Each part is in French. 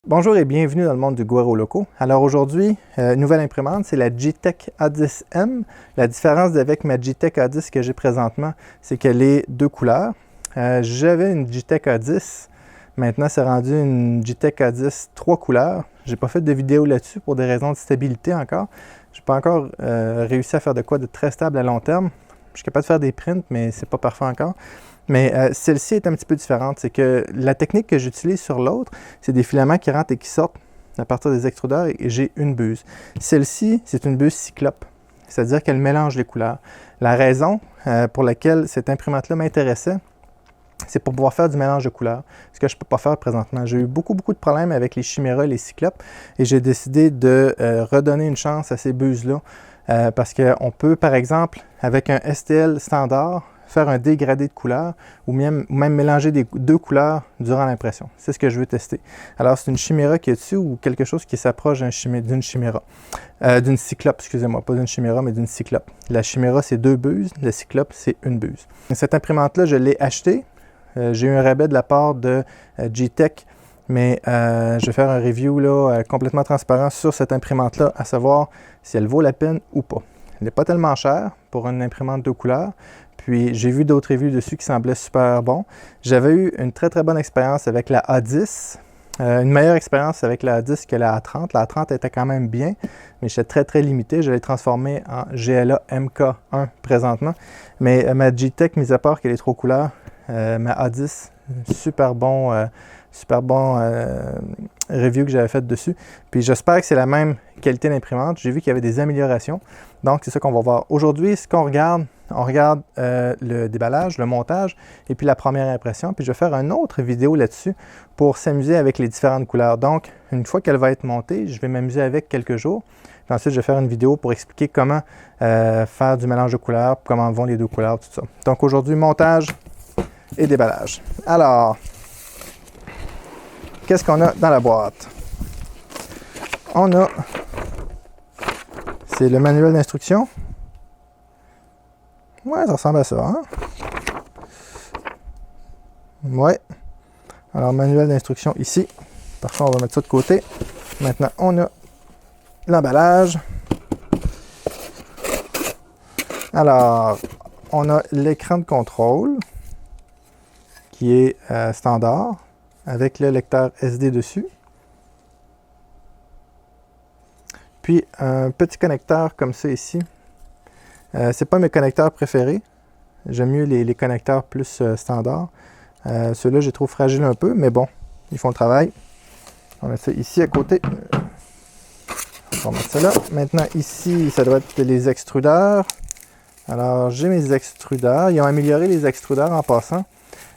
Bonjour et bienvenue dans le monde du Guero Loco. Alors aujourd'hui, nouvelle imprimante, c'est la Geeetech A10M. La différence avec ma Geeetech A10 que j'ai présentement, c'est qu'elle est deux couleurs. J'avais une Geeetech A10, maintenant c'est rendu une Geeetech A10 trois couleurs. J'ai pas fait de vidéo là-dessus pour des raisons de stabilité encore. J'ai pas encore réussi à faire de quoi de très stable à long terme. Je suis capable de faire des prints, mais c'est pas parfait encore. Mais celle-ci est un petit peu différente. C'est que la technique que j'utilise sur l'autre, c'est des filaments qui rentrent et qui sortent à partir des extrudeurs et j'ai une buse. Celle-ci, c'est une buse cyclope, c'est-à-dire qu'elle mélange les couleurs. La raison pour laquelle cette imprimante-là m'intéressait, c'est pour pouvoir faire du mélange de couleurs, ce que je ne peux pas faire présentement. J'ai eu beaucoup de problèmes avec les chiméras et les cyclopes et j'ai décidé de redonner une chance à ces buses-là parce qu'on peut, par exemple, avec un STL standard, faire un dégradé de couleurs ou même mélanger deux couleurs durant l'impression. C'est ce que je veux tester. Alors, c'est une chiméra qui est dessus ou quelque chose qui s'approche d'une chiméra. D'une cyclope, excusez-moi, pas d'une chiméra, mais d'une cyclope. La chiméra, c'est deux buses, la cyclope, c'est une buse. Cette imprimante-là, je l'ai achetée. J'ai eu un rabais de la part de Geeetech, mais je vais faire un review là, complètement transparent sur cette imprimante-là, à savoir si elle vaut la peine ou pas. Elle n'est pas tellement chère pour une imprimante de couleurs. Puis j'ai vu d'autres reviews dessus qui semblaient super bons. J'avais eu une très bonne expérience avec la A10. Une meilleure expérience avec la A10 que la A30. La A30 était quand même bien, mais j'étais très limité. Je l'ai transformée en GLA MK1 présentement. Mais ma Geeetech, mis à part qu'elle est trop couleur, ma A10, super bon review que j'avais fait dessus. Puis j'espère que c'est la même qualité d'imprimante. J'ai vu qu'il y avait des améliorations. Donc c'est ça qu'on va voir. Aujourd'hui, ce qu'on regarde, on regarde le déballage, le montage et puis la première impression. Puis je vais faire une autre vidéo là-dessus pour s'amuser avec les différentes couleurs. Donc, une fois qu'elle va être montée, je vais m'amuser avec quelques jours. Puis ensuite, je vais faire une vidéo pour expliquer comment faire du mélange de couleurs, comment vont les deux couleurs, tout ça. Donc aujourd'hui, montage et déballage. Alors, qu'est-ce qu'on a dans la boîte? On a, c'est le manuel d'instruction. Ouais, ça ressemble à ça, hein? Ouais. Alors, manuel d'instruction ici. Parfois, on va mettre ça de côté. Maintenant, on a l'emballage. Alors, on a l'écran de contrôle qui est standard avec le lecteur SD dessus. Puis, un petit connecteur comme ça ici. C'est pas mes connecteurs préférés. J'aime mieux les connecteurs plus standards. Ceux-là, je les trouve fragiles un peu, mais bon, ils font le travail. On va mettre ça ici à côté. On va mettre ça là. Maintenant, ici, ça doit être les extrudeurs. Alors, j'ai mes extrudeurs. Ils ont amélioré les extrudeurs en passant.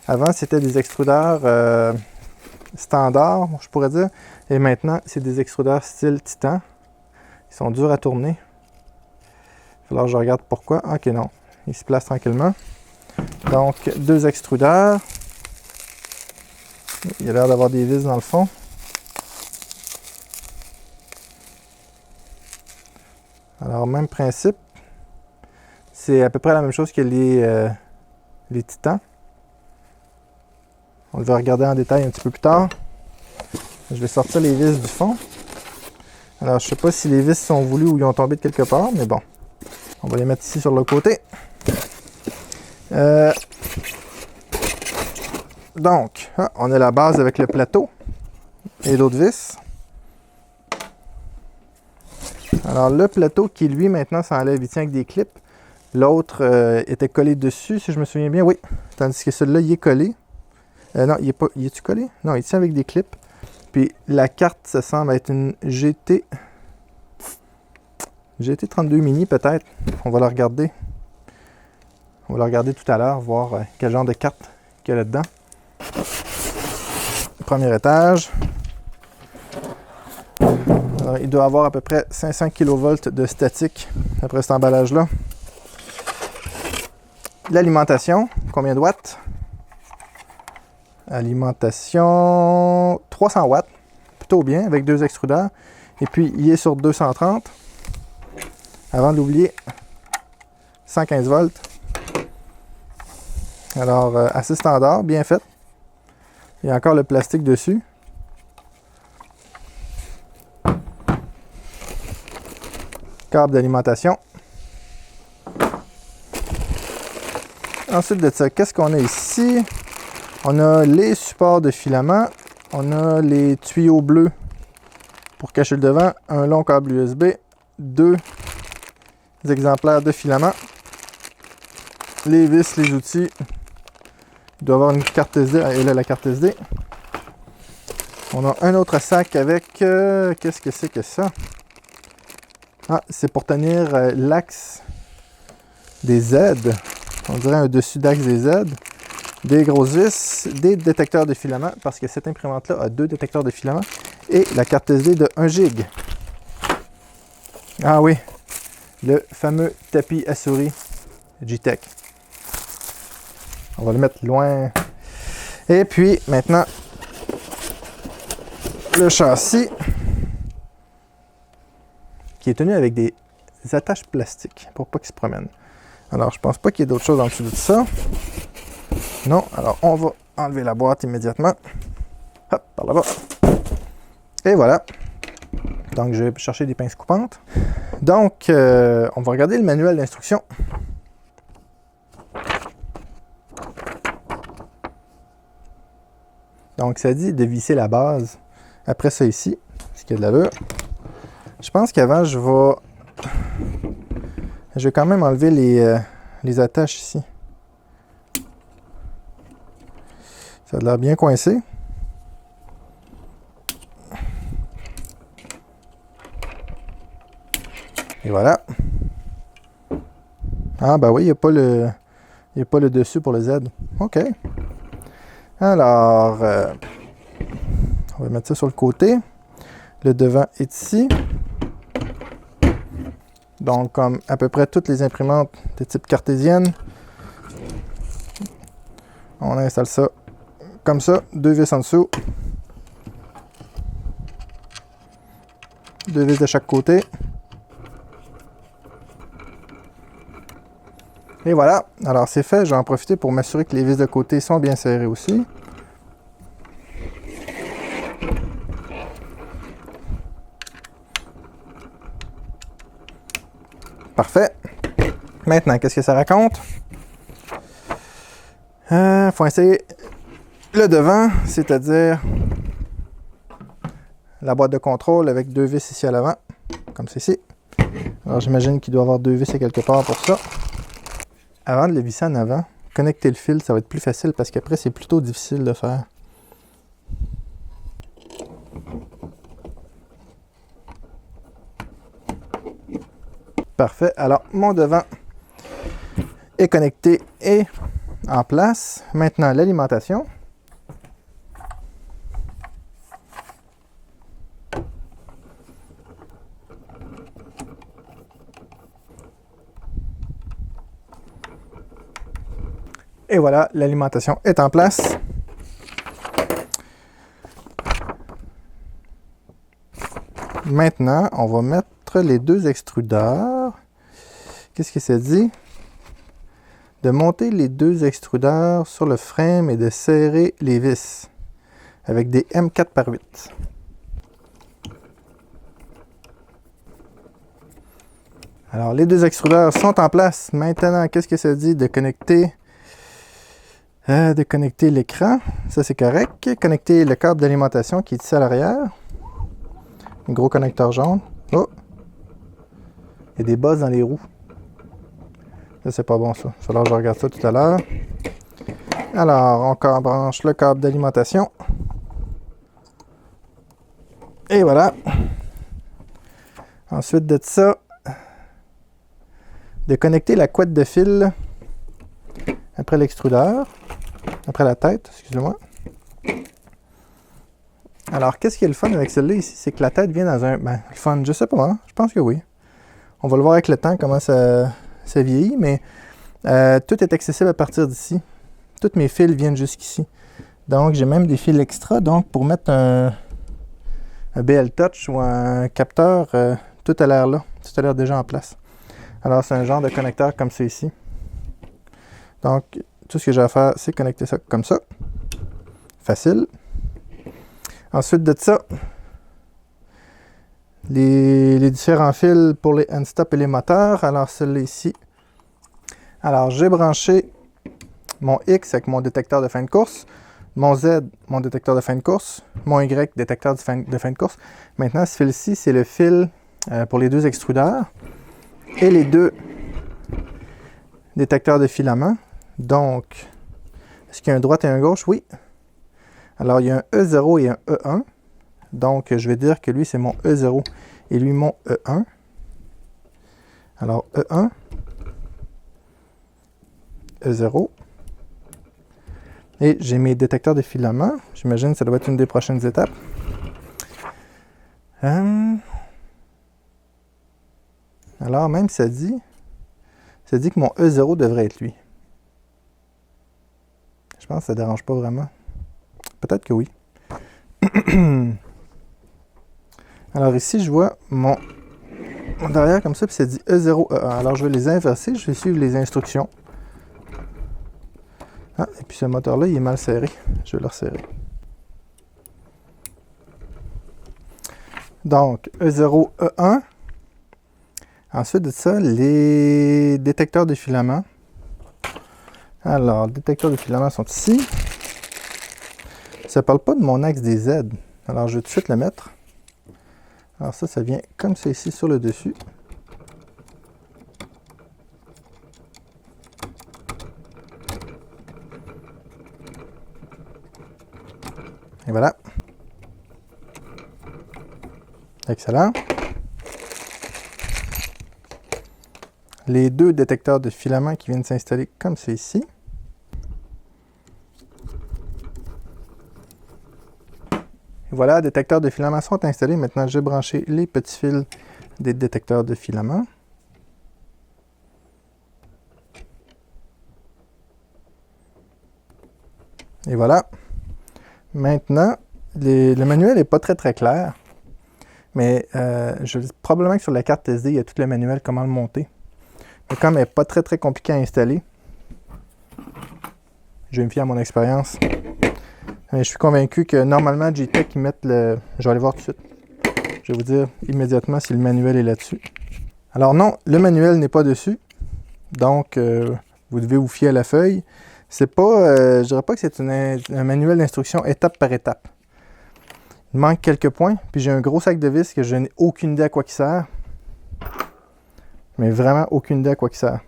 Avant, c'était des extrudeurs standards, je pourrais dire. Et maintenant, c'est des extrudeurs style Titan. Ils sont durs à tourner. Alors, je regarde pourquoi. Ok, non. Il se place tranquillement. Donc, deux extrudeurs. Il y a l'air d'avoir des vis dans le fond. Alors, même principe. C'est à peu près la même chose que les Titans. On va regarder en détail un petit peu plus tard. Je vais sortir les vis du fond. Alors, je ne sais pas si les vis sont voulues ou ils ont tombé de quelque part, mais bon. On va les mettre ici sur le côté. Donc, on a la base avec le plateau et l'autre vis. Alors, le plateau qui, lui, maintenant, s'enlève, il tient avec des clips. L'autre était collé dessus, si je me souviens bien, oui. Tandis que celui-là, il est collé. Non, il est pas. Il est-tu collé? Non, il tient avec des clips. Puis, la carte, ça semble être une GT32 mini, peut-être. On va la regarder. On va la regarder tout à l'heure, voir quel genre de carte qu'il y a là-dedans. Premier étage. Alors, il doit avoir à peu près 500 kV de statique après cet emballage-là. L'alimentation, combien de watts? Alimentation 300 watts, plutôt bien avec deux extrudeurs. Et puis, il est sur 230. Avant de l'oublier, 115 volts. Alors, assez standard, bien fait. Il y a encore le plastique dessus. câble d'alimentation. Ensuite de ça, qu'est-ce qu'on a ici? On a les supports de filament. On a les tuyaux bleus pour cacher le devant. Un long câble USB. 2 exemplaires de filament. Les vis, les outils. Il doit y avoir une carte SD. Et là, la carte SD. On a un autre sac avec... qu'est-ce que c'est que ça? Ah, c'est pour tenir l'axe des Z. On dirait un dessus d'axe des Z. Des grosses vis, des détecteurs de filament, parce que cette imprimante-là a 2 détecteurs de filament, et la carte SD de 1 GB. Ah oui, le fameux tapis à souris G-Tech. On va le mettre loin. Et puis, maintenant, le châssis, qui est tenu avec des attaches plastiques, pour pas qu'il se promène. Alors, je pense pas qu'il y ait d'autres choses en dessous de ça. Non, alors on va enlever la boîte immédiatement. Hop, par là-bas. Et voilà. Donc, je vais chercher des pinces coupantes. Donc, on va regarder le manuel d'instruction. Donc, ça dit de visser la base. Après ça ici, ce qui a de l'allure. Je pense qu'avant, je vais quand même enlever les attaches ici. Ça a l'air bien coincé. Et voilà. Ah ben oui, il n'y a pas le dessus pour le Z. OK. Alors, on va mettre ça sur le côté. Le devant est ici. Donc, comme à peu près toutes les imprimantes de type cartésienne, on installe ça comme ça, 2 vis en dessous. 2 vis de chaque côté. Et voilà. Alors c'est fait. Je vais en profiter pour m'assurer que les vis de côté sont bien serrées aussi. Parfait. Maintenant, qu'est-ce que ça raconte? Faut installer le devant, c'est-à-dire la boîte de contrôle avec 2 vis ici à l'avant, comme ceci. Alors j'imagine qu'il doit y avoir 2 vis quelque part pour ça. Avant de le visser en avant, connecter le fil, ça va être plus facile parce qu'après c'est plutôt difficile de faire. Parfait. Alors mon devant est connecté et en place. Maintenant l'alimentation. Et voilà, l'alimentation est en place. Maintenant, on va mettre les 2 extrudeurs. Qu'est-ce que ça dit? De monter les 2 extrudeurs sur le frame et de serrer les vis avec des M4x8. Alors, les 2 extrudeurs sont en place. Maintenant, qu'est-ce que ça dit? De connecter l'écran, ça c'est correct. Connecter le câble d'alimentation qui est ici à l'arrière. Un gros connecteur jaune. Oh! Il y a des bosses dans les roues. Ça c'est pas bon ça. Il va falloir que je regarde ça tout à l'heure. Alors, on branche le câble d'alimentation. Et voilà. Ensuite de ça, de connecter la couette de fil après l'extrudeur. Après la tête, excusez-moi. Alors, qu'est-ce qui est le fun avec celle-là ici? C'est que la tête vient dans un... Ben, le fun, je sais pas, hein? Je pense que oui. On va le voir avec le temps, comment ça vieillit, mais tout est accessible à partir d'ici. Tous mes fils viennent jusqu'ici. Donc, j'ai même des fils extra. Donc, pour mettre un BL Touch ou un capteur, tout a l'air là. Tout a l'air déjà en place. Alors, c'est un genre de connecteur comme ça ici. Donc, tout ce que j'ai à faire, c'est connecter ça comme ça. Facile. Ensuite de ça, les différents fils pour les end-stop et les moteurs. Alors, celui-là ici. Alors, j'ai branché mon X avec mon détecteur de fin de course, mon Z, mon détecteur de fin de course, mon Y, détecteur de fin de course. Maintenant, ce fil-ci, c'est le fil pour les deux extrudeurs et les deux détecteurs de filaments. Donc, est-ce qu'il y a un droite et un gauche? Oui. Alors, il y a un E0 et un E1. Donc, je vais dire que lui, c'est mon E0 et lui, mon E1. Alors, E1, E0. Et j'ai mes détecteurs de filaments. J'imagine que ça doit être une des prochaines étapes. Alors, même ça dit que mon E0 devrait être lui. Je pense que ça ne dérange pas vraiment. Peut-être que oui. Alors ici, je vois mon derrière comme ça, puis ça dit E0, E1. Alors je vais les inverser, je vais suivre les instructions. Ah, et puis ce moteur-là, il est mal serré. Je vais le resserrer. Donc, E0, E1. Ensuite de ça, les détecteurs de filaments. Alors, les détecteurs de filaments sont ici. Ça ne parle pas de mon axe des Z. Alors, je vais tout de suite le mettre. Alors ça vient comme ça ici sur le dessus. Et voilà. Excellent. Les deux détecteurs de filaments qui viennent s'installer comme ça ici. Et voilà, les détecteurs de filaments sont installés. Maintenant, je vais brancher les petits fils des détecteurs de filaments. Et voilà. Maintenant, le manuel n'est pas très clair. Mais probablement que sur la carte SD, il y a tout le manuel, comment le monter. Mais comme elle n'est pas très compliqué à installer, je vais me fier à mon expérience. Je suis convaincu que normalement, JTech, ils mettent le... Je vais aller voir tout de suite. Je vais vous dire immédiatement si le manuel est là-dessus. Alors non, le manuel n'est pas dessus. Donc, vous devez vous fier à la feuille. C'est pas... je dirais pas que c'est un manuel d'instruction étape par étape. Il manque quelques points. Puis j'ai un gros sac de vis que je n'ai aucune idée à quoi il sert. Mais vraiment aucune idée à quoi il sert.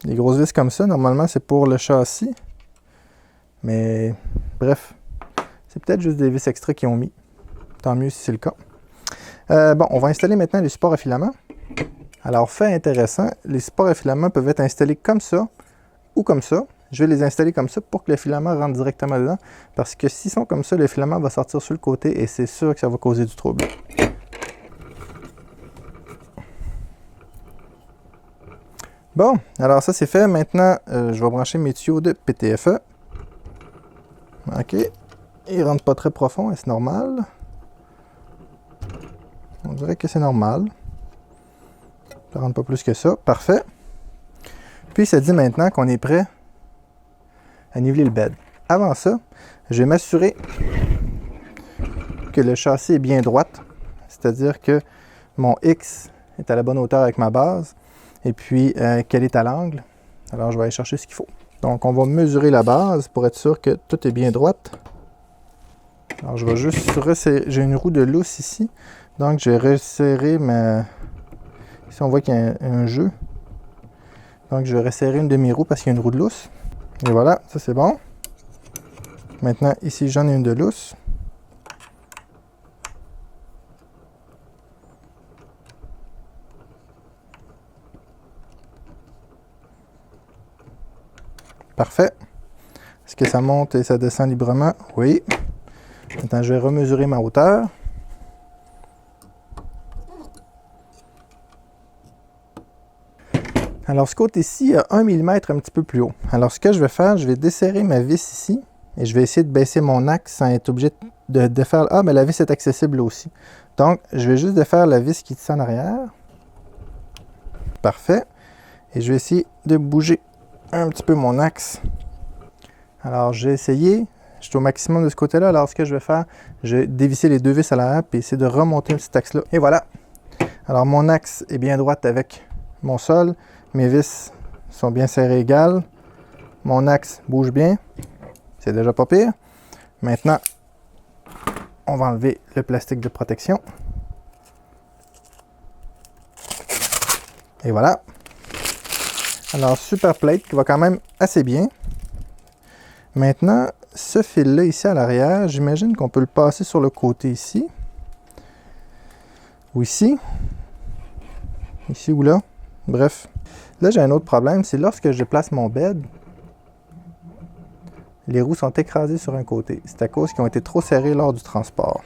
Les grosses vis comme ça, normalement, c'est pour le châssis. Mais bref, c'est peut-être juste des vis extra qu'ils ont mis. Tant mieux si c'est le cas. Bon, on va installer maintenant les supports à filaments. Alors, fait intéressant, les supports à filaments peuvent être installés comme ça ou comme ça. Je vais les installer comme ça pour que le filament rentre directement dedans. Parce que s'ils sont comme ça, le filament va sortir sur le côté et c'est sûr que ça va causer du trouble. Bon, alors ça c'est fait. Maintenant, je vais brancher mes tuyaux de PTFE. OK. Il ne rentre pas très profond et c'est normal. On dirait que c'est normal. Ça ne rentre pas plus que ça. Parfait. Puis ça dit maintenant qu'on est prêt à niveler le bed. Avant ça, je vais m'assurer que le châssis est bien droit. C'est-à-dire que mon X est à la bonne hauteur avec ma base. Et puis qu'elle est à l'angle. Alors je vais aller chercher ce qu'il faut. Donc on va mesurer la base pour être sûr que tout est bien droit. Alors je vais juste resserrer. J'ai une roue de lousse ici. Donc je vais resserrer ma... Ici on voit qu'il y a un jeu. Donc je vais resserrer une de mes roues parce qu'il y a une roue de lousse. Et voilà, ça c'est bon. Maintenant ici j'en ai une de lousse. Parfait. Est-ce que ça monte et ça descend librement? Oui. Maintenant, je vais remesurer ma hauteur. Alors, ce côté-ci, il y a 1 mm un petit peu plus haut. Alors, ce que je vais faire, je vais desserrer ma vis ici et je vais essayer de baisser mon axe sans être obligé de faire... Ah, mais la vis est accessible aussi. Donc, je vais juste défaire la vis qui tient en arrière. Parfait. Et je vais essayer de bouger un petit peu mon axe. Alors, j'ai essayé. Je suis au maximum de ce côté-là. Alors, ce que je vais faire, je vais dévisser les deux vis à l'arrière et essayer de remonter cet axe-là. Et voilà. Alors, mon axe est bien droit avec mon sol. Mes vis sont bien serrées égales. Mon axe bouge bien. C'est déjà pas pire. Maintenant, on va enlever le plastique de protection. Et voilà. Alors, super plate qui va quand même assez bien. Maintenant, ce fil-là ici à l'arrière, j'imagine qu'on peut le passer sur le côté ici. Ou ici. Ici ou là. Bref. Là, j'ai un autre problème, c'est lorsque je place mon bed, les roues sont écrasées sur un côté. C'est à cause qu'ils ont été trop serrés lors du transport.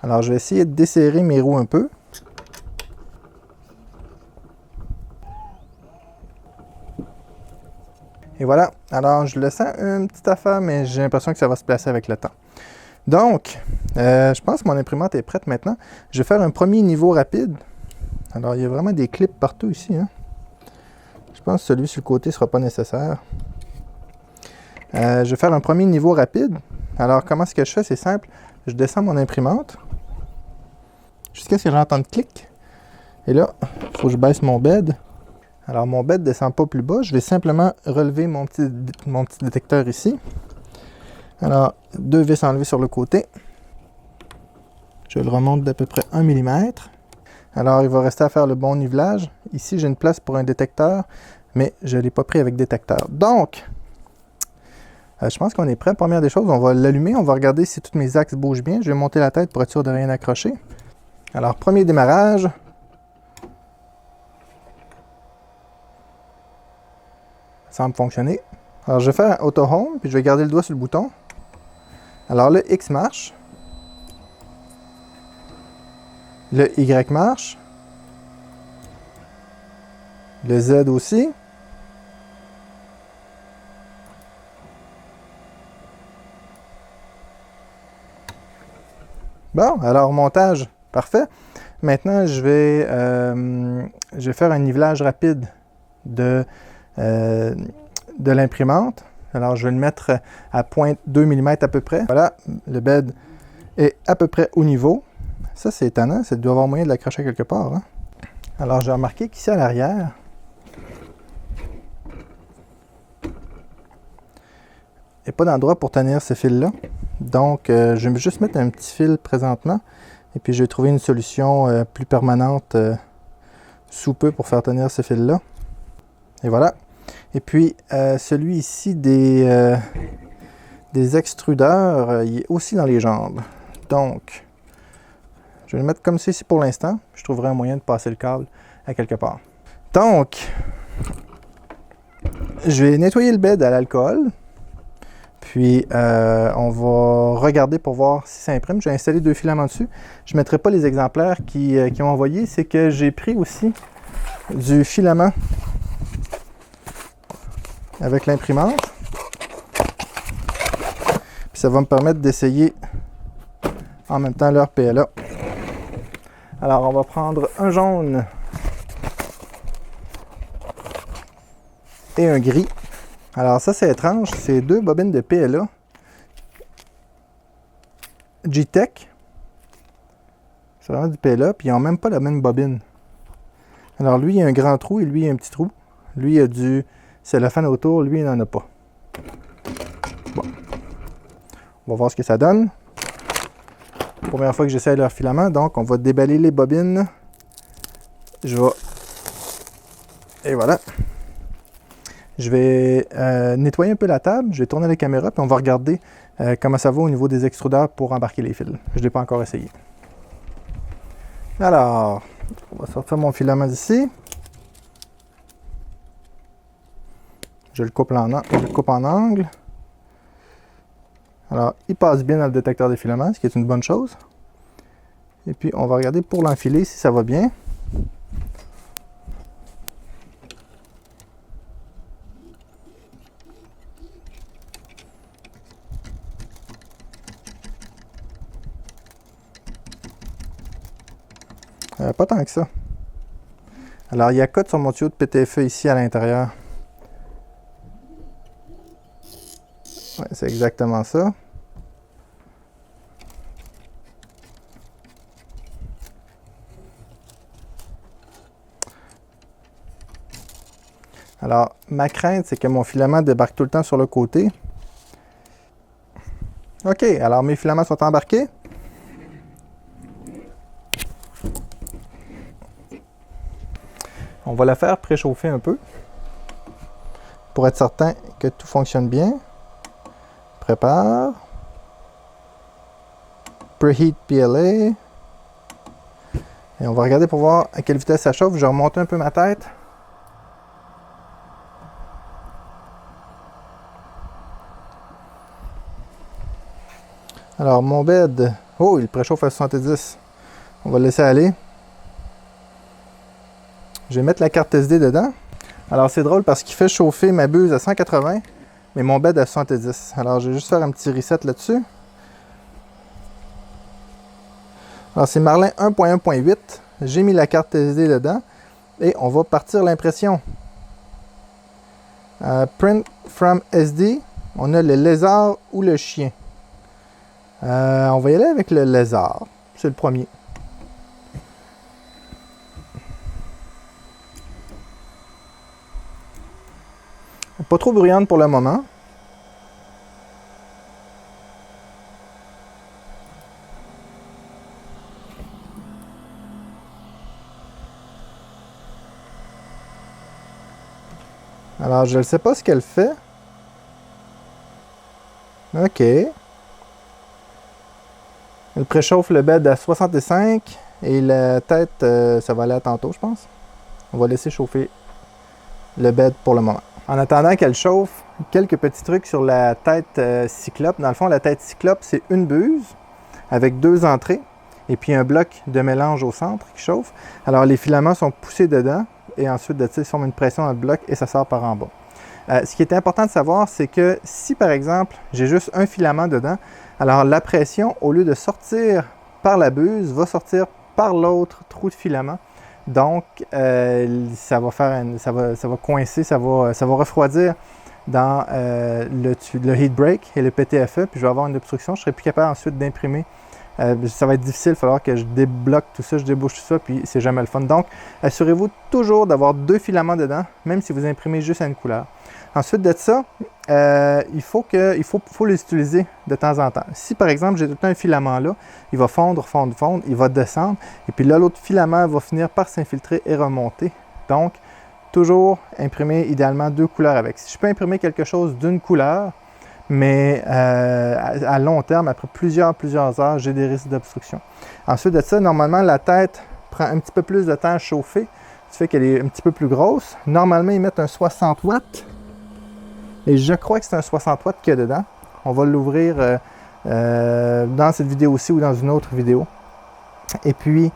Alors, je vais essayer de desserrer mes roues un peu. Et voilà. Alors, je le sens une petite affaire, mais j'ai l'impression que ça va se placer avec le temps. Donc, je pense que mon imprimante est prête maintenant. Je vais faire un premier niveau rapide. Alors, il y a vraiment des clips partout ici, hein. Je pense que celui sur le côté ne sera pas nécessaire. Je vais faire un premier niveau rapide. Alors, comment est-ce que je fais? C'est simple. Je descends mon imprimante jusqu'à ce que j'entende clic. Et là, il faut que je baisse mon bed. Alors, mon bed ne descend pas plus bas. Je vais simplement relever mon petit détecteur ici. Alors, deux vis enlevées sur le côté. Je le remonte d'à peu près 1 mm. Alors, il va rester à faire le bon nivelage. Ici, j'ai une place pour un détecteur, mais je ne l'ai pas pris avec détecteur. Donc, je pense qu'on est prêt. Première des choses, on va l'allumer. On va regarder si tous mes axes bougent bien. Je vais monter la tête pour être sûr de rien accrocher. Alors, premier démarrage. Ça semble fonctionner. Alors, je vais faire un auto home, puis je vais garder le doigt sur le bouton. Alors, le X marche. Le Y marche. Le Z aussi. Bon, alors montage, parfait. Maintenant, je vais faire un nivelage rapide de l'imprimante. Alors, je vais le mettre à 0,2 mm à peu près. Voilà, le bed est à peu près au niveau. Ça, c'est étonnant. Ça doit avoir moyen de l'accrocher quelque part, hein? Alors, j'ai remarqué qu'ici à l'arrière, il n'y a pas d'endroit pour tenir ce fil-là. Donc, je vais juste mettre un petit fil présentement. Et puis, je vais trouver une solution plus permanente sous peu pour faire tenir ce fil-là. Et voilà. Et puis, celui ici des extrudeurs, il est aussi dans les jambes. Donc, je vais le mettre comme ça ici pour l'instant. Je trouverai un moyen de passer le câble à quelque part. Donc, je vais nettoyer le bed à l'alcool. Puis, on va regarder pour voir si ça imprime. J'ai installé 2 filaments dessus. Je ne mettrai pas les exemplaires qui ont envoyé. C'est que j'ai pris aussi du filament avec l'imprimante. Puis, ça va me permettre d'essayer en même temps leur PLA. Alors, on va prendre un jaune et un gris. Alors, ça, c'est étrange. C'est 2 bobines de PLA G-Tech. C'est vraiment du PLA, puis ils n'ont même pas la même bobine. Alors, lui, il a un grand trou et lui, il a un petit trou. Lui, il a du cellophane autour. Lui, il n'en a pas. Bon. On va voir ce que ça donne. Première fois que j'essaie leur filament, donc on va déballer les bobines. Et voilà. Je vais nettoyer un peu la table, je vais tourner la caméra, puis on va regarder comment ça va au niveau des extrudeurs pour embarquer les fils. Je ne l'ai pas encore essayé. Alors, on va sortir mon filament d'ici. Je le coupe en angle. Alors, il passe bien dans le détecteur des filaments, ce qui est une bonne chose. Et puis, on va regarder pour l'enfiler si ça va bien. Pas tant que ça. Alors, il y a cote sur mon tuyau de PTFE ici à l'intérieur. Ouais, Ouais, c'est exactement ça. Alors, ma crainte, c'est que mon filament débarque tout le temps sur le côté. OK, alors mes filaments sont embarqués. On va la faire préchauffer un peu pour être certain que tout fonctionne bien. Prépare. Preheat PLA. Et on va regarder pour voir à quelle vitesse ça chauffe. Je remonte un peu ma tête. Alors, mon bed, oh, il préchauffe à 70. On va le laisser aller. Je vais mettre la carte SD dedans. Alors, c'est drôle parce qu'il fait chauffer ma buse à 180, mais mon bed à 70. Alors, je vais juste faire un petit reset là-dessus. Alors, c'est Marlin 1.1.8. J'ai mis la carte SD dedans et on va partir l'impression. Print from SD, on a le lézard ou le chien. On va y aller avec le lézard. C'est le premier. Pas trop bruyante pour le moment. Alors, je ne sais pas ce qu'elle fait. OK. Elle préchauffe le bed à 65 et la tête, ça va aller à tantôt, je pense. On va laisser chauffer le bed pour le moment. En attendant qu'elle chauffe, quelques petits trucs sur la tête cyclope. Dans le fond, la tête cyclope, c'est une buse avec 2 entrées et puis un bloc de mélange au centre qui chauffe. Alors, les filaments sont poussés dedans et ensuite de ça, ils forment une pression dans le bloc et ça sort par en bas. Ce qui est important de savoir, c'est que si, par exemple, j'ai juste un filament dedans, alors la pression, au lieu de sortir par la buse, va sortir par l'autre trou de filament. Donc, ça va coincer, ça va refroidir dans le heat break et le PTFE, puis je vais avoir une obstruction. Je ne serai plus capable ensuite d'imprimer. Ça va être difficile, il va falloir que je débloque tout ça, je débouche tout ça, puis c'est jamais le fun. Donc, assurez-vous toujours d'avoir 2 filaments dedans, même si vous imprimez juste à une couleur. Ensuite de ça, il faut les utiliser de temps en temps. Si par exemple j'ai tout un filament là, il va fondre, il va descendre, et puis là l'autre filament va finir par s'infiltrer et remonter. Donc, toujours imprimer idéalement 2 couleurs avec. Si je peux imprimer quelque chose d'une couleur, mais à long terme, après plusieurs heures, j'ai des risques d'obstruction. Ensuite de ça, normalement, la tête prend un petit peu plus de temps à chauffer, ce qui fait qu'elle est un petit peu plus grosse. Normalement, ils mettent un 60 watts. Et je crois que c'est un 60 watts qu'il y a dedans. On va l'ouvrir dans cette vidéo-ci ou dans une autre vidéo. Et puis,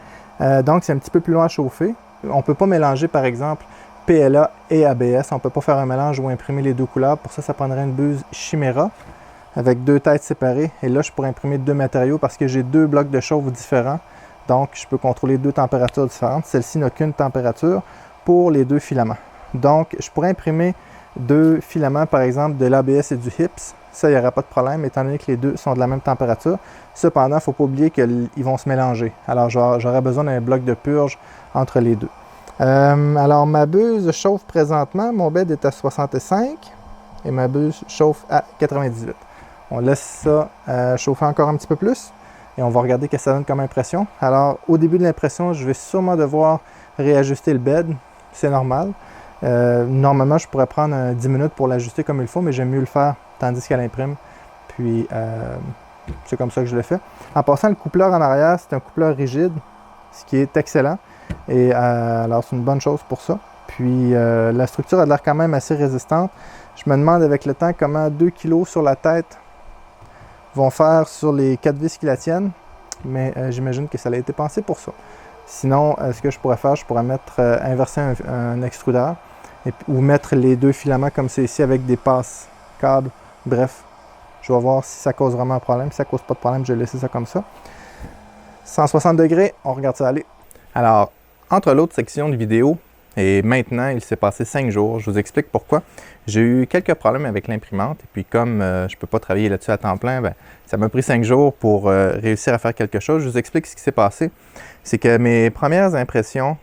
donc, c'est un petit peu plus loin à chauffer. On ne peut pas mélanger, par exemple, PLA et ABS. On ne peut pas faire un mélange ou imprimer les 2 couleurs. Pour ça, ça prendrait une buse Chimera avec 2 têtes séparées. Et là, je pourrais imprimer 2 matériaux parce que j'ai 2 blocs de chauffe différents. Donc, je peux contrôler 2 températures différentes. Celle-ci n'a qu'une température pour les 2 filaments. Donc, je pourrais imprimer 2 filaments, par exemple, de l'ABS et du HIPS. Ça, il n'y aura pas de problème, étant donné que les 2 sont de la même température. Cependant, il ne faut pas oublier qu'ils vont se mélanger. Alors, j'aurais besoin d'un bloc de purge entre les 2. Alors, ma buse chauffe présentement. Mon bed est à 65 et ma buse chauffe à 98. On laisse ça chauffer encore un petit peu plus et on va regarder ce que ça donne comme impression. Alors, au début de l'impression, je vais sûrement devoir réajuster le bed. C'est normal. Normalement, je pourrais prendre 10 minutes pour l'ajuster comme il faut, mais j'aime mieux le faire tandis qu'elle imprime. Puis, c'est comme ça que je le fais. En passant, le coupleur en arrière, c'est un coupleur rigide, ce qui est excellent. Et alors, c'est une bonne chose pour ça. Puis, la structure a l'air quand même assez résistante. Je me demande avec le temps comment 2 kg sur la tête vont faire sur les 4 vis qui la tiennent. Mais j'imagine que ça a été pensé pour ça. Sinon, ce que je pourrais faire, je pourrais inverser un extrudeur ou mettre les 2 filaments comme c'est ici avec des passes câbles. Bref, je vais voir si ça cause vraiment un problème. Si ça ne cause pas de problème, je vais laisser ça comme ça. 160 degrés, on regarde ça aller. Alors, entre l'autre section de vidéo Et maintenant, il s'est passé 5 jours. Je vous explique pourquoi. J'ai eu quelques problèmes avec l'imprimante. Et puis comme je ne peux pas travailler là-dessus à temps plein, ben, ça m'a pris 5 jours pour réussir à faire quelque chose. Je vous explique ce qui s'est passé. C'est que mes premières impressions,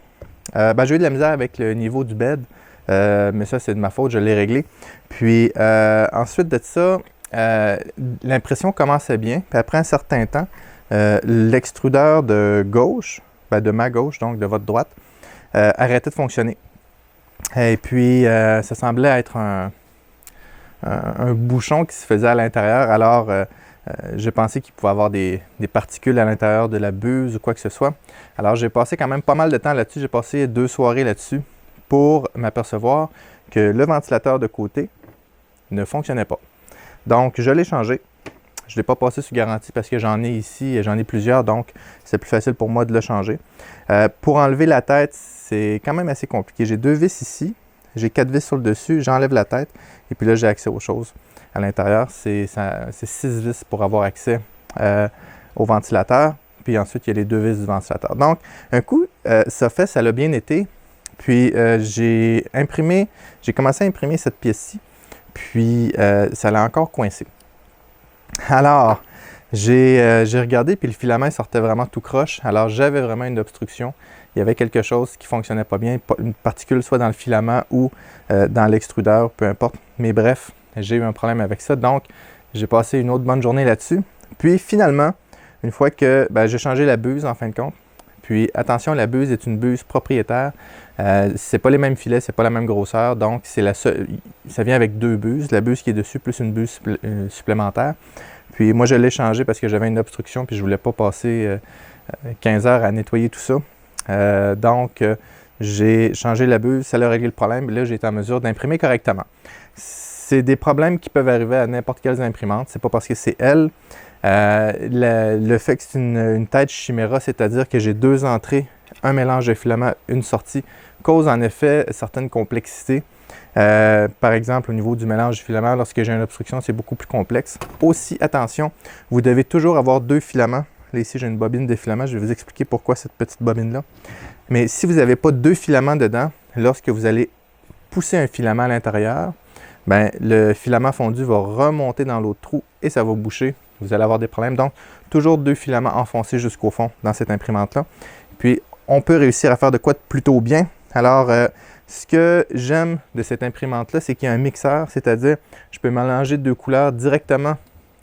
j'ai eu de la misère avec le niveau du bed. Mais ça, c'est de ma faute, je l'ai réglé. Puis ensuite de ça, l'impression commençait bien. Puis après un certain temps, l'extrudeur de gauche, de ma gauche, donc de votre droite, arrêtait de fonctionner. Et puis, ça semblait être un bouchon qui se faisait à l'intérieur. Alors, j'ai pensé qu'il pouvait y avoir des particules à l'intérieur de la buse ou quoi que ce soit. Alors, j'ai passé quand même pas mal de temps là-dessus. J'ai passé 2 soirées là-dessus pour m'apercevoir que le ventilateur de côté ne fonctionnait pas. Donc, je l'ai changé. Je ne l'ai pas passé sous garantie parce que j'en ai ici et j'en ai plusieurs, donc c'est plus facile pour moi de le changer. Pour enlever la tête, c'est quand même assez compliqué. J'ai 2 vis ici, j'ai 4 vis sur le dessus, j'enlève la tête et puis là, j'ai accès aux choses à l'intérieur. C'est 6 vis pour avoir accès au ventilateur. Puis ensuite, il y a les 2 vis du ventilateur. Donc, un coup, ça l'a bien été. Puis, j'ai commencé à imprimer cette pièce-ci. Puis, ça l'a encore coincé. Alors, j'ai regardé, puis le filament sortait vraiment tout croche. Alors, j'avais vraiment une obstruction. Il y avait quelque chose qui ne fonctionnait pas bien, une particule soit dans le filament ou dans l'extrudeur, peu importe. Mais bref, j'ai eu un problème avec ça. Donc, j'ai passé une autre bonne journée là-dessus. Puis, finalement, une fois que j'ai changé la buse, en fin de compte. Puis, attention, la buse est une buse propriétaire. C'est pas les mêmes filets, c'est pas la même grosseur. Donc, ça vient avec 2 buses. La buse qui est dessus, plus une buse supplémentaire. Puis, moi, je l'ai changé parce que j'avais une obstruction puis je voulais pas passer 15 heures à nettoyer tout ça. Donc, j'ai changé la buse, ça a réglé le problème. Là, j'ai été en mesure d'imprimer correctement. C'est des problèmes qui peuvent arriver à n'importe quelle imprimante. C'est pas parce que c'est elle. Le fait que c'est une tête Chimera, c'est-à-dire que j'ai 2 entrées, un mélange de filament, une sortie, cause en effet certaines complexités. Par exemple, au niveau du mélange de filament, lorsque j'ai une obstruction, c'est beaucoup plus complexe. Aussi, attention, vous devez toujours avoir 2 filaments. Là, ici, j'ai une bobine de filament. Je vais vous expliquer pourquoi cette petite bobine-là. Mais si vous n'avez pas 2 filaments dedans, lorsque vous allez pousser un filament à l'intérieur, le filament fondu va remonter dans l'autre trou et ça va boucher. Vous allez avoir des problèmes. Donc, toujours 2 filaments enfoncés jusqu'au fond dans cette imprimante-là. Puis, on peut réussir à faire de quoi de plutôt bien. Alors, ce que j'aime de cette imprimante-là, c'est qu'il y a un mixeur, c'est-à-dire je peux mélanger 2 couleurs directement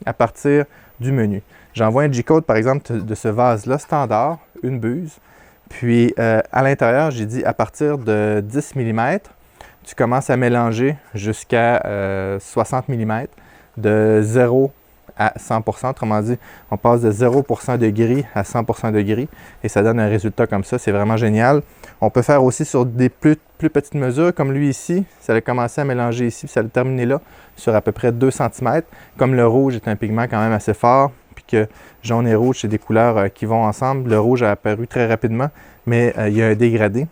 à partir du menu. J'envoie un G-code, par exemple, de ce vase-là, standard, une buse. Puis, à l'intérieur, j'ai dit à partir de 10 mm, tu commences à mélanger jusqu'à 60 mm de 0 à 100%. Autrement dit, on passe de 0% de gris à 100% de gris et ça donne un résultat comme ça. C'est vraiment génial. On peut faire aussi sur des plus petites mesures, comme lui ici. Ça a commencé à mélanger ici, puis ça a terminé là, sur à peu près 2 cm. Comme le rouge est un pigment quand même assez fort, puis que jaune et rouge, c'est des couleurs qui vont ensemble. Le rouge a apparu très rapidement, mais il y a un dégradé.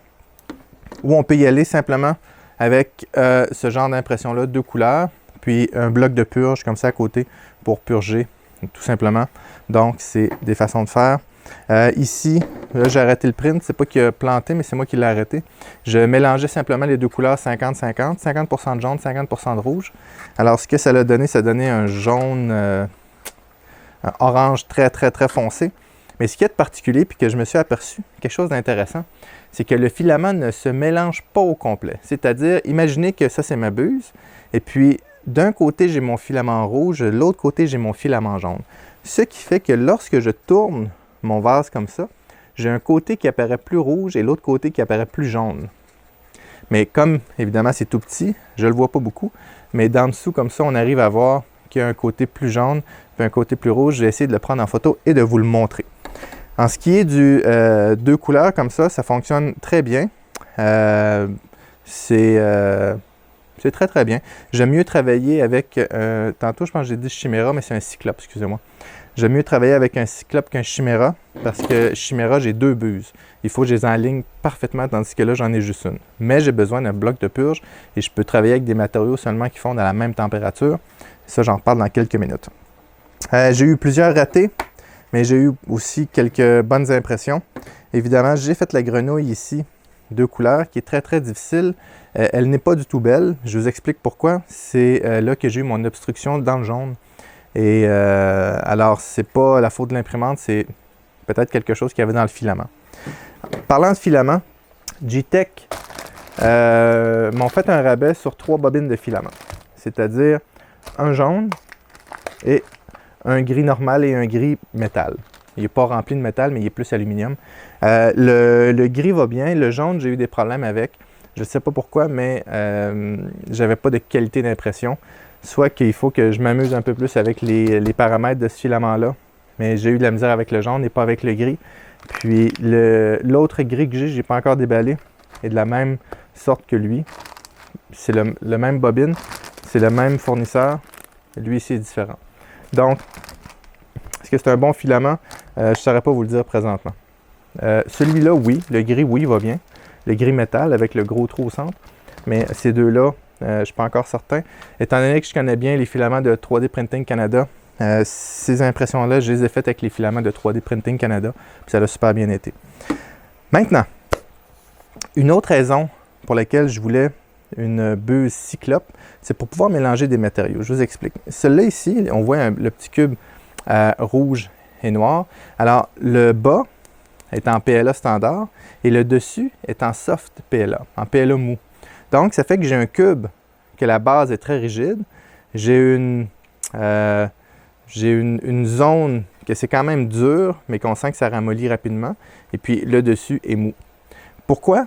Ou on peut y aller simplement avec ce genre d'impression-là, 2 couleurs, puis un bloc de purge comme ça à côté pour purger, tout simplement. Donc, c'est des façons de faire. Ici, là, j'ai arrêté le print. C'est pas qu'il a planté, mais c'est moi qui l'ai arrêté. Je mélangeais simplement les 2 couleurs 50-50, 50% de jaune, 50% de rouge. Alors, ce que ça a donné, ça a donné un jaune, un orange très, très, très foncé. Mais ce qui est de particulier, puis que je me suis aperçu, quelque chose d'intéressant, c'est que le filament ne se mélange pas au complet. C'est-à-dire, imaginez que ça, c'est ma buse, et puis d'un côté, j'ai mon filament rouge, de l'autre côté, j'ai mon filament jaune. Ce qui fait que lorsque je tourne mon vase comme ça, j'ai un côté qui apparaît plus rouge et l'autre côté qui apparaît plus jaune. Mais comme, évidemment, c'est tout petit, je ne le vois pas beaucoup, mais d'en dessous, comme ça, on arrive à voir qu'il y a un côté plus jaune puis un côté plus rouge. Je vais essayer de le prendre en photo et de vous le montrer. En ce qui est du 2 couleurs comme ça fonctionne très bien. C'est très, très bien. J'aime mieux travailler avec, tantôt je pense que j'ai dit Chimera, mais c'est un Cyclope, excusez-moi. J'aime mieux travailler avec un Cyclope qu'un Chimera, parce que Chimera, j'ai 2 buses. Il faut que je les enligne parfaitement, tandis que là, j'en ai juste une. Mais j'ai besoin d'un bloc de purge, et je peux travailler avec des matériaux seulement qui fondent à la même température. Ça, j'en reparle dans quelques minutes. J'ai eu plusieurs ratés, mais j'ai eu aussi quelques bonnes impressions. Évidemment, j'ai fait la grenouille ici deux couleurs, qui est très très difficile. Elle n'est pas du tout belle. Je vous explique pourquoi. C'est là que j'ai eu mon obstruction dans le jaune. Et alors, c'est pas la faute de l'imprimante, c'est peut-être quelque chose qu'il y avait dans le filament. Parlant de filament, G-Tech m'ont fait un rabais sur 3 bobines de filament. C'est-à-dire un jaune et un gris normal et un gris métal. Il n'est pas rempli de métal, mais il est plus aluminium. Le gris va bien. Le jaune, j'ai eu des problèmes avec. Je ne sais pas pourquoi, mais j'avais pas de qualité d'impression. Soit qu'il faut que je m'amuse un peu plus avec les paramètres de ce filament-là. Mais j'ai eu de la misère avec le jaune et pas avec le gris. Puis l'autre gris que j'ai pas encore déballé, est de la même sorte que lui. C'est le même bobine, c'est le même fournisseur. Lui ici est différent. Donc, est-ce que c'est un bon filament? Je ne saurais pas vous le dire présentement. Celui-là, oui. Le gris, oui, va bien. Le gris métal avec le gros trou au centre. Mais ces deux-là, je ne suis pas encore certain. Étant donné que je connais bien les filaments de 3D Printing Canada, ces impressions-là, je les ai faites avec les filaments de 3D Printing Canada. Puis ça a super bien été. Maintenant, une autre raison pour laquelle je voulais une buse cyclope, c'est pour pouvoir mélanger des matériaux. Je vous explique. Celui-là ici, on voit le petit cube rouge et noir. Alors, le bas est en PLA standard et le dessus est en soft PLA, en PLA mou. Donc, ça fait que j'ai un cube que la base est très rigide. J'ai une zone que c'est quand même dur, mais qu'on sent que ça ramollit rapidement. Et puis, le dessus est mou. Pourquoi?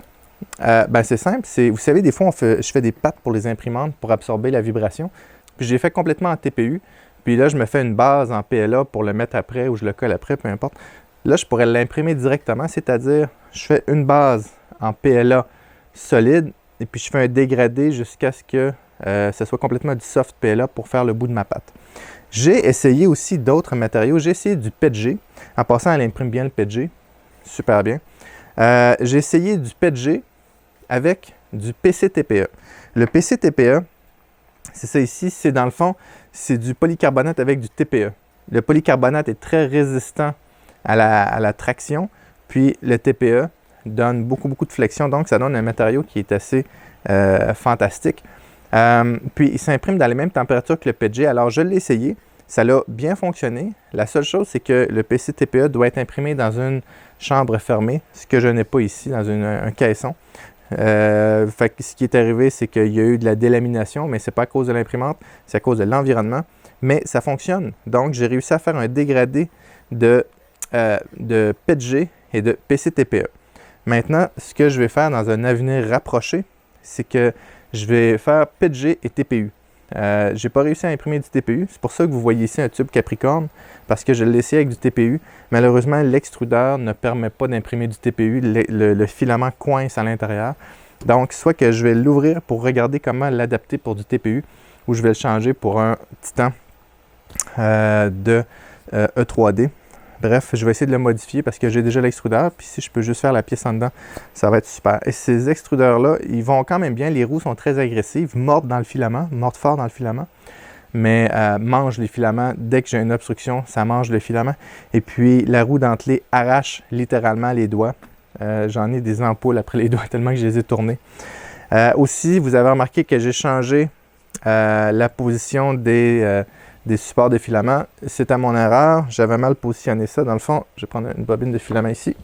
C'est simple. Vous savez, des fois, je fais des pattes pour les imprimantes pour absorber la vibration. Puis, je l'ai fait complètement en TPU. Puis là, je me fais une base en PLA pour le mettre après ou je le colle après, peu importe. Là, je pourrais l'imprimer directement, c'est-à-dire, je fais une base en PLA solide et puis je fais un dégradé jusqu'à ce que ce soit complètement du soft PLA pour faire le bout de ma patte. J'ai essayé aussi d'autres matériaux. J'ai essayé du PETG. En passant, elle imprime bien le PETG. Super bien. J'ai essayé du PETG avec du PCTPE. Le PCTPE, c'est ça ici, c'est dans le fond, c'est du polycarbonate avec du TPE. Le polycarbonate est très résistant à la traction, puis le TPE donne beaucoup de flexion, donc ça donne un matériau qui est assez fantastique. Puis il s'imprime dans les mêmes températures que le PETG, alors je l'ai essayé, ça a bien fonctionné. La seule chose, c'est que le PCTPE doit être imprimé dans une chambre fermée, ce que je n'ai pas ici, dans un caisson. Fait que ce qui est arrivé, c'est qu'il y a eu de la délamination, mais ce n'est pas à cause de l'imprimante, c'est à cause de l'environnement. Mais ça fonctionne. Donc, j'ai réussi à faire un dégradé de PETG et de PCTPE. Maintenant, ce que je vais faire dans un avenir rapproché, c'est que je vais faire PETG et TPU. Je n'ai pas réussi à imprimer du TPU. C'est pour ça que vous voyez ici un tube Capricorne, parce que je l'ai essayé avec du TPU. Malheureusement, l'extrudeur ne permet pas d'imprimer du TPU. Le filament coince à l'intérieur. Donc, soit que je vais l'ouvrir pour regarder comment l'adapter pour du TPU, ou je vais le changer pour un Titan de E3D. Bref, je vais essayer de le modifier parce que j'ai déjà l'extrudeur. Puis si je peux juste faire la pièce en dedans, ça va être super. Et ces extrudeurs-là, ils vont quand même bien. Les roues sont très agressives, mordent dans le filament, mordent fort dans le filament, mais mangent les filaments. Dès que j'ai une obstruction, ça mange le filament. Et puis la roue dentelée arrache littéralement les doigts. J'en ai des ampoules après les doigts tellement que je les ai tournés. Aussi, vous avez remarqué que j'ai changé la position des supports de filament. C'était mon erreur. J'avais mal positionné ça. Dans le fond, je vais prendre une bobine de filament ici.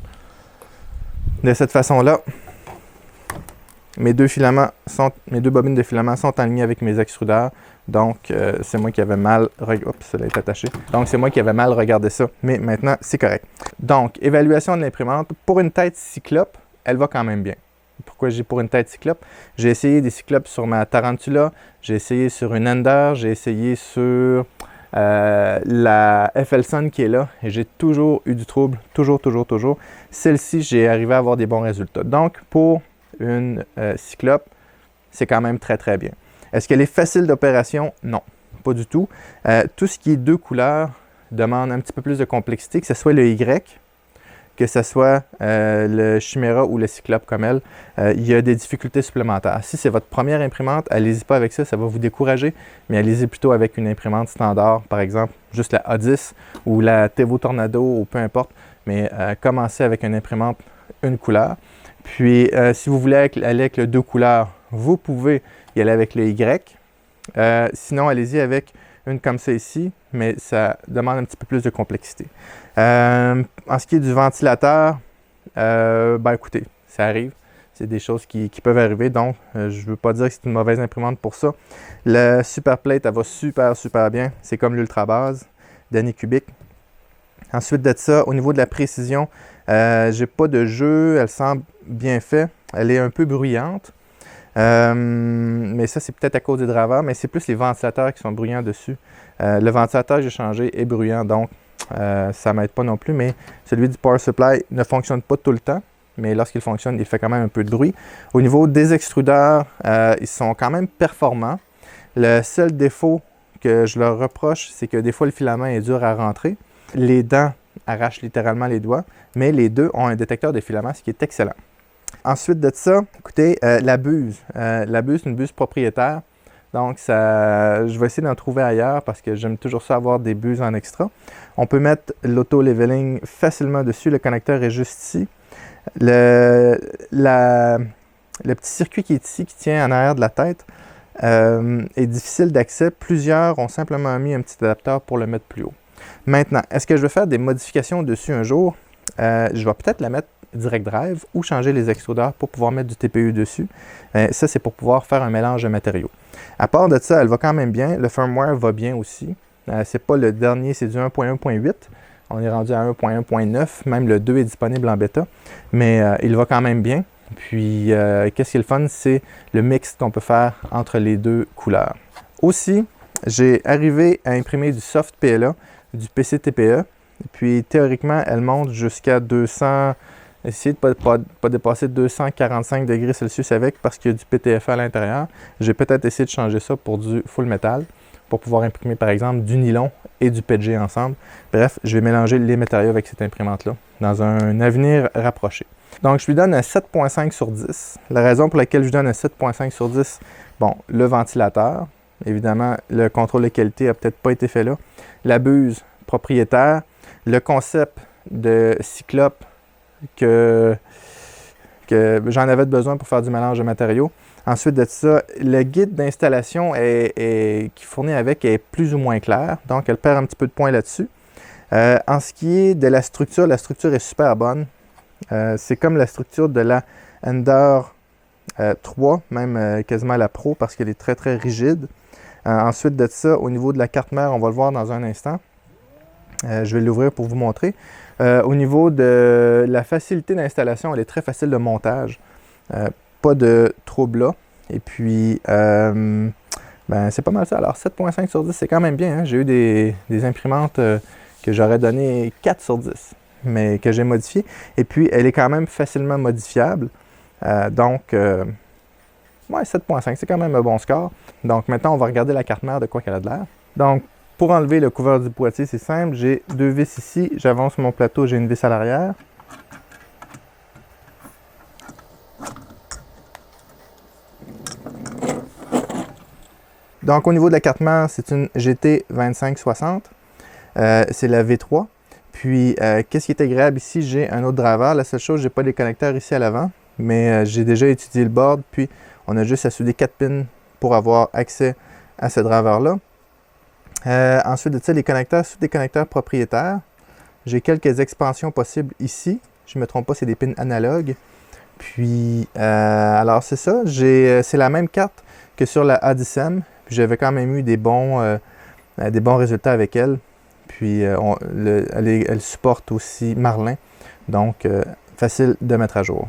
De cette façon-là, mes deux bobines de filament sont alignées avec mes extrudeurs. Donc, c'est moi qui avais mal... Oups, cela est attaché. Donc, c'est moi qui avais mal regardé ça. Mais maintenant, c'est correct. Donc, évaluation de l'imprimante. Pour une tête cyclope, elle va quand même bien. Pourquoi j'ai pour une tête cyclope? J'ai essayé des cyclopes sur ma Tarantula, j'ai essayé sur une Ender, j'ai essayé sur la FLSON qui est là et j'ai toujours eu du trouble, toujours. Celle-ci, j'ai arrivé à avoir des bons résultats. Donc, pour une cyclope, c'est quand même très bien. Est-ce qu'elle est facile d'opération? Non, pas du tout. Tout ce qui est deux couleurs demande un petit peu plus de complexité, que ce soit le Y, que ce soit le Chimera ou le Cyclope comme elle, il y a des difficultés supplémentaires. Si c'est votre première imprimante, allez-y pas avec ça, ça va vous décourager, mais allez-y plutôt avec une imprimante standard, par exemple, juste la A10 ou la Tevo Tornado ou peu importe, mais commencez avec une imprimante une couleur. Puis, si vous voulez aller avec le 2 couleurs, vous pouvez y aller avec le Y. Sinon, allez-y avec une comme ça ici, mais ça demande un petit peu plus de complexité. En ce qui est du ventilateur, ben écoutez, ça arrive. C'est des choses qui peuvent arriver, donc je ne veux pas dire que c'est une mauvaise imprimante pour ça. La Superplate, elle va super bien. C'est comme l'Ultra Base d'Anycubic. Ensuite de ça, au niveau de la précision, j'ai pas de jeu, elle semble bien faite. Elle est un peu bruyante. Mais ça, c'est peut-être à cause des draveurs, mais c'est plus les ventilateurs qui sont bruyants dessus. Le ventilateur que j'ai changé est bruyant, donc ça ne m'aide pas non plus, mais celui du Power Supply ne fonctionne pas tout le temps, mais lorsqu'il fonctionne, il fait quand même un peu de bruit. Au niveau des extrudeurs, ils sont quand même performants. Le seul défaut que je leur reproche, c'est que des fois, le filament est dur à rentrer. Les dents arrachent littéralement les doigts, mais les deux ont un détecteur de filament, ce qui est excellent. Ensuite de ça, écoutez, la buse. La buse, c'est une buse propriétaire. Donc, je vais essayer d'en trouver ailleurs parce que j'aime toujours ça avoir des buses en extra. On peut mettre l'auto-leveling facilement dessus. Le connecteur est juste ici. Le petit circuit qui est ici, qui tient en arrière de la tête, est difficile d'accès. Plusieurs ont simplement mis un petit adapteur pour le mettre plus haut. Maintenant, est-ce que je vais faire des modifications dessus un jour? Je vais peut-être la mettre direct drive ou changer les extrudeurs pour pouvoir mettre du TPU dessus. Ça, c'est pour pouvoir faire un mélange de matériaux. À part de ça, elle va quand même bien. Le firmware va bien aussi. C'est pas le dernier, c'est du 1.1.8. On est rendu à 1.1.9. Même le 2 est disponible en bêta. Mais il va quand même bien. Puis, qu'est-ce qui est le fun? C'est le mix qu'on peut faire entre les deux couleurs. Aussi, j'ai arrivé à imprimer du soft PLA, du PCTPE. Puis, théoriquement, elle monte jusqu'à 200... Essayez de ne pas dépasser 245 degrés Celsius avec parce qu'il y a du PTFE à l'intérieur. J'ai peut-être essayé de changer ça pour du full metal pour pouvoir imprimer par exemple du nylon et du PETG ensemble. Bref, je vais mélanger les matériaux avec cette imprimante-là dans un avenir rapproché. Donc, je lui donne un 7.5 sur 10. La raison pour laquelle je lui donne un 7.5 sur 10, bon, le ventilateur. Évidemment, le contrôle de qualité n'a peut-être pas été fait là. La buse propriétaire. Le concept de cyclope que j'en avais besoin pour faire du mélange de matériaux. Ensuite de ça, le guide d'installation qui fournit avec est plus ou moins clair, donc elle perd un petit peu de points là-dessus. En ce qui est de la structure est super bonne. C'est comme la structure de la Ender 3, même quasiment la Pro, parce qu'elle est très très rigide. Ensuite de ça, au niveau de la carte mère, on va le voir dans un instant. Je vais l'ouvrir pour vous montrer. Au niveau de la facilité d'installation, elle est très facile de montage. Pas de trouble là. Et puis, ben, c'est pas mal ça. Alors, 7.5 sur 10, c'est quand même bien. Hein? J'ai eu des imprimantes que j'aurais donné 4 sur 10, mais que j'ai modifiées. Et puis, elle est quand même facilement modifiable. Donc, ouais, 7.5, c'est quand même un bon score. Donc, maintenant, on va regarder la carte mère de quoi qu'elle a de l'air. Donc, pour enlever le couvercle du boîtier, c'est simple. J'ai deux vis ici. J'avance mon plateau, j'ai une vis à l'arrière. Donc, au niveau de la carte mère, c'est une GT 2560. C'est la V3. Puis, qu'est-ce qui est agréable ici? J'ai un autre draveur. La seule chose, j'ai pas les connecteurs ici à l'avant. Mais j'ai déjà étudié le board. Puis, on a juste à souder 4 pins pour avoir accès à ce draveur-là. Ensuite de ça, les connecteurs, sont des connecteurs propriétaires. J'ai quelques expansions possibles ici. Je ne me trompe pas, c'est des pins analogues. Puis, alors c'est ça. C'est la même carte que sur la A10M. Puis j'avais quand même eu des bons résultats avec elle. Puis, elle supporte aussi Marlin. Donc, facile de mettre à jour.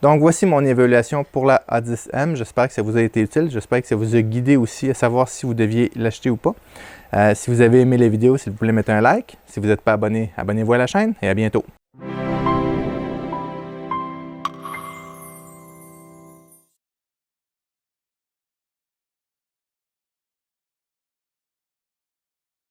Donc, voici mon évaluation pour la A10M. J'espère que ça vous a été utile. J'espère que ça vous a guidé aussi à savoir si vous deviez l'acheter ou pas. Si vous avez aimé la vidéo, s'il vous plaît, mettez un like. Si vous n'êtes pas abonné, abonnez-vous à la chaîne et à bientôt.